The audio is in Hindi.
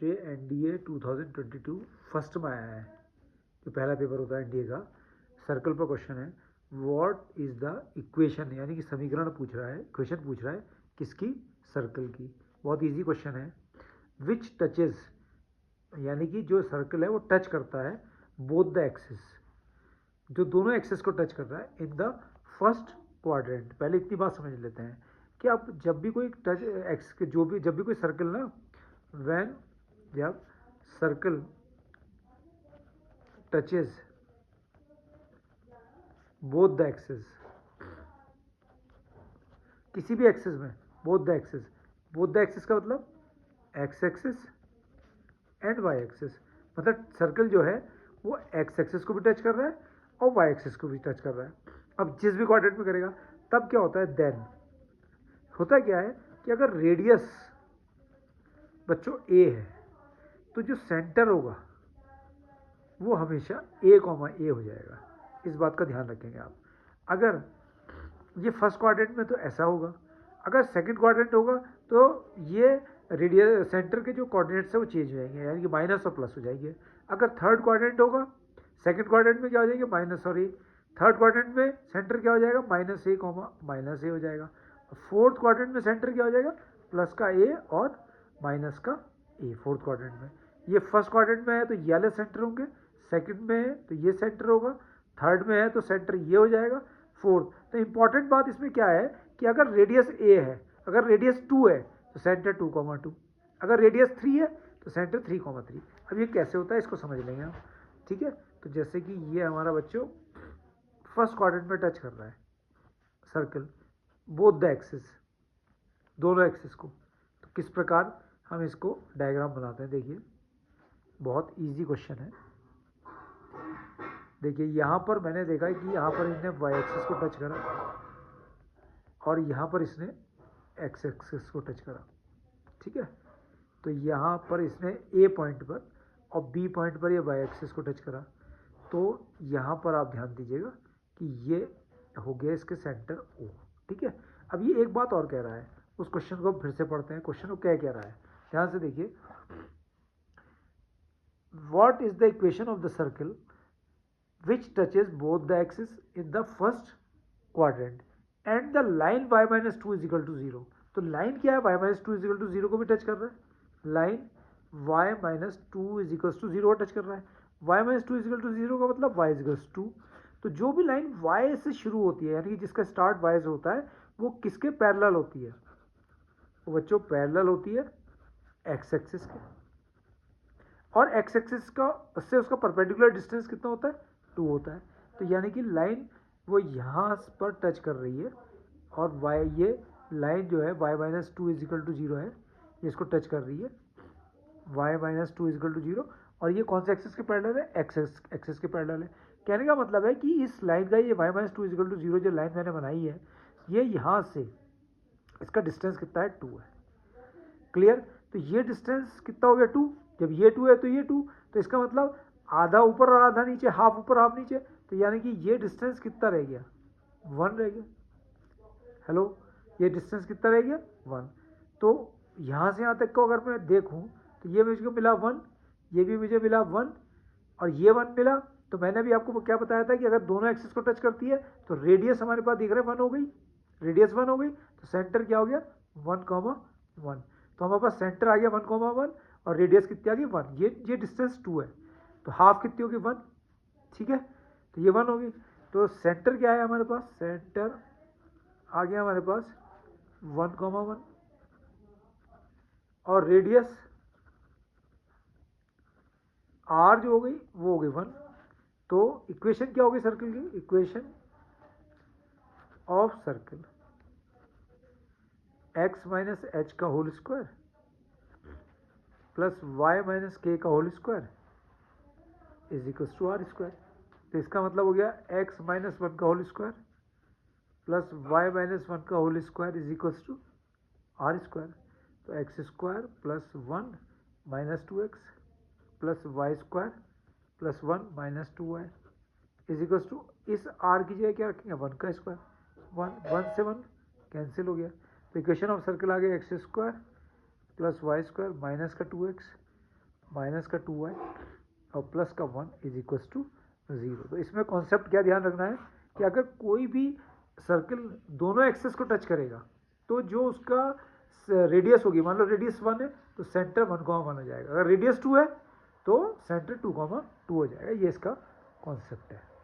जे एनडीए 2022 फर्स्ट में आया है, जो पहला पेपर होता है एनडीए का। सर्कल पर क्वेश्चन है, व्हाट इज द इक्वेशन, यानी कि समीकरण पूछ रहा है, क्वेश्चन पूछ रहा है किसकी, सर्कल की। बहुत इजी क्वेश्चन है। विच टचेज, यानी कि जो सर्कल है वो टच करता है बोथ द एक्सिस, जो दोनों एक्सिस को टच कर रहा है इन द फर्स्ट क्वाड्रेंट। पहले इतनी बात समझ लेते हैं कि आप जब भी कोई टच एक्स के जब भी कोई सर्कल ना, व्हेन जब circle touches both the axis, किसी भी एक्सिस में both the axis, both the axis का मतलब x axis and y axis, मतलब सर्कल जो है वो एक्स एक्सिस को भी टच कर रहा है और वाई एक्सिस को भी टच कर रहा है। अब जिस भी क्वाड्रेंट में करेगा तब क्या होता है, देन होता क्या है कि अगर रेडियस बच्चों ए है तो जो सेंटर होगा वो हमेशा ए कॉमा ए हो जाएगा। इस बात का ध्यान रखेंगे आप। अगर ये फर्स्ट क्वाड्रेंट में तो ऐसा होगा, अगर सेकंड क्वाड्रेंट होगा तो ये रेडियस सेंटर के जो कोऑर्डिनेट्स है वो चेंज हो जाएंगे, यानी कि माइनस और प्लस हो जाएंगे। अगर थर्ड क्वाड्रेंट होगा, सेकंड क्वाड्रेंट में क्या हो जाएंगे, माइनस, सॉरी थर्ड क्वाड्रेंट में सेंटर क्या हो जाएगा, माइनस ए कॉमा माइनस ए हो जाएगा। फोर्थ क्वाड्रेंट में सेंटर क्या हो जाएगा, प्लस का ए और माइनस का ए, फोर्थ क्वाड्रेंट में। ये फर्स्ट क्वाड्रेंट में है तो ये वाले सेंटर होंगे, सेकंड में है तो ये सेंटर होगा, थर्ड में है तो सेंटर ये हो जाएगा, फोर्थ। तो इंपॉर्टेंट बात इसमें क्या है कि अगर रेडियस ए है, अगर रेडियस 2 है तो सेंटर 2,2, अगर रेडियस 3 है तो सेंटर 3,3। अब ये कैसे होता है इसको समझ लेंगे हम, ठीक है। तो जैसे कि ये हमारा बच्चों फर्स्ट क्वाड्रेंट में टच कर रहा है सर्कल बोथ द एक्सिस, दोनों एक्सिस को, तो किस प्रकार हम इसको डायग्राम बनाते हैं, देखिए बहुत इजी क्वेश्चन है। देखिए यहाँ पर मैंने देखा कि यहाँ पर इसने वाई एक्सिस को टच करा और यहाँ पर इसने एक्स एक्सिस को टच करा, ठीक है। तो यहाँ पर इसने ए पॉइंट पर और बी पॉइंट पर ये वाई एक्सिस को टच करा, तो यहाँ पर आप ध्यान दीजिएगा कि ये हो गया इसके सेंटर ओ, ठीक है। अब ये एक बात और कह रहा है, उस क्वेश्चन को फिर से पढ़ते हैं, क्वेश्चन को क्या कह रहा है, ध्यान से देखिए। What is the equation of the circle which touches both the axis in the first quadrant and the line y minus 2 is equal to 0। तो लाइन क्या है, y minus 2 is equal to 0 को भी टच कर रहा है, line y minus 2 is equal to 0 touch कर रहा है। y minus 2 is equal to 0 का मतलब y is equal to 2। तो जो भी लाइन y से शुरू होती है, यानी कि जिसका स्टार्ट y से होता है, वो किसके पैरेलल होती है, वो बच्चों पैरेलल होती है x एक्सिस के, और x एक्सिस का उससे उसका परपेंडिकुलर डिस्टेंस कितना होता है, 2 होता है। तो यानी कि लाइन वो यहाँ पर टच कर रही है और y, ये लाइन जो है y minus 2 is equal to 0 है, ये इसको टच कर रही है, y minus 2 is equal to 0, और ये कौन से एक्सिस के पैरेलल है, एक्स एक्सिस के पैरेलल है। कहने का मतलब है कि इस लाइन का ये y minus 2 is equal to 0 जो लाइन मैंने बनाई है, ये यहाँ से इसका डिस्टेंस कितना है, 2 है। क्लियर। तो ये डिस्टेंस कितना हो गया, 2। जब ये 2 है तो ये 2, तो इसका मतलब आधा ऊपर और आधा नीचे, हाफ ऊपर हाफ नीचे, तो यानी कि ये डिस्टेंस कितना रह गया, 1 रह गया। हेलो, ये डिस्टेंस कितना रह गया, 1। तो यहाँ से यहाँ तक को अगर मैं देखूँ तो ये मुझे मिला 1, ये भी मुझे मिला 1 और ये 1 मिला। तो मैंने भी आपको क्या बताया था कि अगर दोनों एक्सिस को टच करती है तो रेडियस हमारे पास दिख रहा है 1 हो गई, रेडियस 1 हो गई, तो सेंटर क्या हो गया, 1,1। तो हमारे पास सेंटर आ गया 1,1 और रेडियस कितनी आ गई, 1। ये डिस्टेंस 2 है, तो हाफ कितनी होगी, 1, ठीक है। तो ये 1 होगी। तो सेंटर क्या है हमारे पास, सेंटर आ गया हमारे पास 1,1 और रेडियस आर जो हो गई वो हो गई 1। तो इक्वेशन क्या होगी सर्कल की, equation of circle x minus h का whole square plus y minus k का whole square is equal to r square. तो इसका मतलब हो गया x माइनस 1 का whole square plus y minus 1 का whole square is equal to r square. तो x square plus 1 minus 2x plus y square plus 1 minus 2y is equal to, इस r की जगह क्या रखेंगे, 1 का स्क्वायर, 1 से 1 कैंसिल हो गया। तो इक्वेशन ऑफ सर्कल आ गया x square plus y square minus का 2x माइनस का 2y और प्लस का 1 इज इक्वल टू 0। तो इसमें कॉन्सेप्ट क्या ध्यान रखना है कि अगर कोई भी सर्कल दोनों एक्सेस को टच करेगा तो जो उसका रेडियस होगी, मान लो रेडियस 1 है तो सेंटर 1,1 हो जाएगा, अगर रेडियस 2 है तो सेंटर 2,2 हो जाएगा। ये इसका कॉन्सेप्ट है।